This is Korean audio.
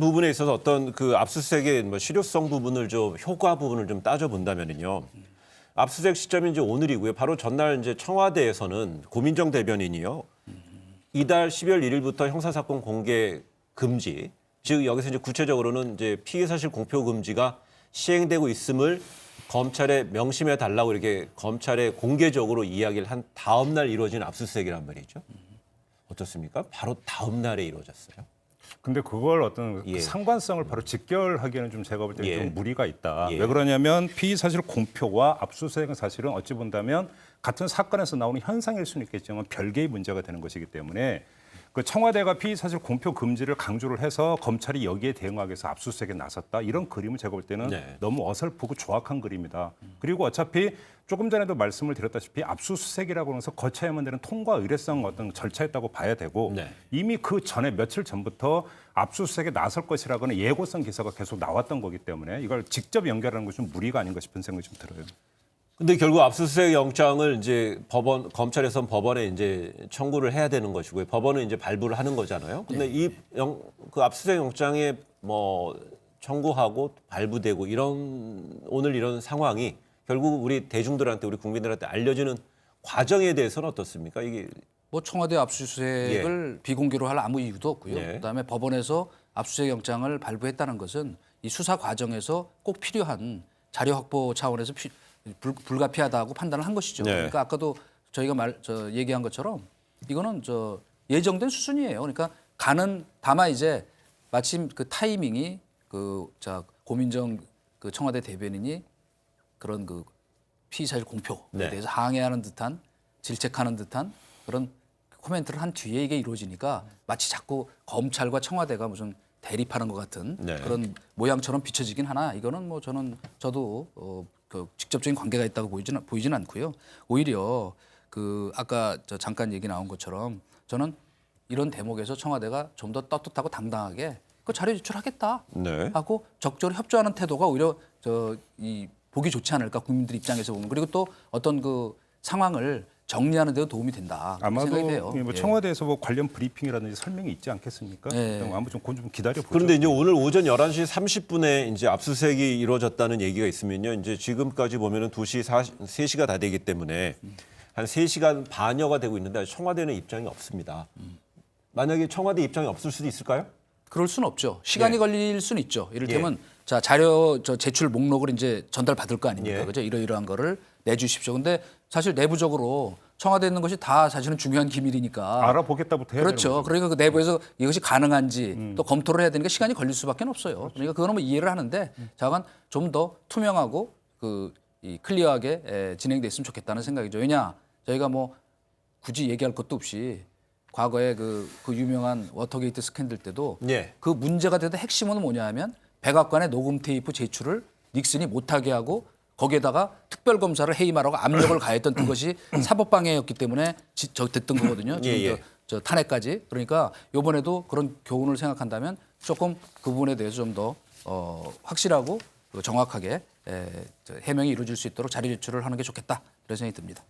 부분에 있어서 어떤 그 압수수색의 뭐 실효성 부분을 좀 효과 부분을 좀 따져본다면은요. 압수수색 시점이 이제 오늘이고요. 바로 전날 이제 청와대에서는 고민정 대변인이요. 이달 12월 1일부터 형사사건 공개 금지, 즉 여기서 이제 구체적으로는 이제 피의 사실 공표 금지가 시행되고 있음을 검찰에 명심해 달라고 이렇게 검찰에 공개적으로 이야기를 한 다음 날 이루어진 압수수색이란 말이죠. 어떻습니까? 바로 다음 날에 이루어졌어요. 근데 그걸 어떤 예. 상관성을 바로 직결하기에는 좀 제가 볼 때 예. 좀 무리가 있다. 예. 왜 그러냐면 피의 사실 공표와 압수수색은 사실은 어찌 본다면 같은 사건에서 나오는 현상일 수는 있겠지만 별개의 문제가 되는 것이기 때문에 그 청와대가 피의 사실 공표 금지를 강조를 해서 검찰이 여기에 대응하기 위해서 압수수색에 나섰다. 이런 그림은 제가 볼 때는 네. 너무 어설프고 조악한 그림이다. 그리고 어차피 조금 전에도 말씀을 드렸다시피 압수수색이라고 하면서 거쳐야만 되는 통과 의례성 어떤 절차였다고 봐야 되고 네. 이미 그 전에 며칠 전부터 압수수색에 나설 것이라고는 예고성 기사가 계속 나왔던 거기 때문에 이걸 직접 연결하는 것이 좀 무리가 아닌가 싶은 생각이 좀 들어요. 근데 결국 압수수색 영장을 이제 검찰에선 법원에 이제 청구를 해야 되는 것이고요. 법원은 이제 발부를 하는 거잖아요. 근데 그 압수수색 영장에 뭐 청구하고 발부되고 오늘 이런 상황이 결국 우리 대중들한테 우리 국민들한테 알려지는 과정에 대해서는 어떻습니까? 이게 뭐 청와대 압수수색을 비공개로 할 아무 이유도 없고요. 예. 그다음에 법원에서 압수수색 영장을 발부했다는 것은 이 수사 과정에서 꼭 필요한 자료 확보 차원에서 불가피하다고 판단을 한 것이죠. 네. 그러니까 아까도 저희가 얘기한 것처럼 이거는 예정된 수순이에요. 그러니까 다만 이제 마침 그 타이밍이 고민정 그 청와대 대변인이 그런 그 피의 사실 공표에 네. 대해서 항의하는 듯한 질책하는 듯한 그런 코멘트를 한 뒤에 이게 이루어지니까 마치 자꾸 검찰과 청와대가 무슨 대립하는 것 같은 네. 그런 모양처럼 비춰지긴 하나 이거는 뭐 저도 그 직접적인 관계가 있다고 보이지는 않고요. 오히려 그 아까 잠깐 얘기 나온 것처럼 저는 이런 대목에서 청와대가 좀 더 떳떳하고 당당하게 그 자료 제출하겠다 네. 하고 적절히 협조하는 태도가 오히려 보기 좋지 않을까 국민들 입장에서 보면 그리고 또 어떤 그 상황을 정리하는 데도 도움이 된다. 아마도 생각이 돼요. 뭐 청와대에서 뭐 관련 브리핑이라든지 설명이 있지 않겠습니까? 예. 아무 좀 기다려 보죠. 그런데 이제 오늘 오전 11시 30분에 이제 압수수색이 이루어졌다는 얘기가 있으면요. 이제 지금까지 보면은 3시가 다 되기 때문에 한 3시간 반여가 되고 있는데 청와대는 입장이 없습니다. 만약에 청와대 입장이 없을 수도 있을까요? 그럴 수는 없죠. 시간이 예. 걸릴 수는 있죠. 이를테면 자 자료 제출 목록을 이제 전달 받을 거 아닙니까? 예. 그죠? 이러이러한 거를 내주십시오. 근데 사실 내부적으로 청와대에 있는 것이 다 사실은 중요한 기밀이니까. 알아보겠다부터 해야 그렇죠. 되는 거죠. 그러니까 그 내부에서 이것이 가능한지 또 검토를 해야 되니까 시간이 걸릴 수밖에 없어요. 그러니까 그거는 뭐 이해를 하는데 자관 좀 더 투명하고 이 클리어하게 진행됐으면 좋겠다는 생각이죠. 왜냐 저희가 뭐 굳이 얘기할 것도 없이 과거에 그 유명한 워터게이트 스캔들 때도 예. 그 문제가 되던 핵심은 뭐냐 하면 백악관의 녹음 테이프 제출을 닉슨이 못하게 하고 거기에다가 특별검사를 해임하라고 압력을 가했던 그것이 사법방해였기 때문에 됐던 거거든요. 지금 예. 저 탄핵까지. 그러니까 이번에도 그런 교훈을 생각한다면 조금 그 부분에 대해서 좀 더 확실하고 정확하게 해명이 이루어질 수 있도록 자료 제출을 하는 게 좋겠다. 이런 생각이 듭니다.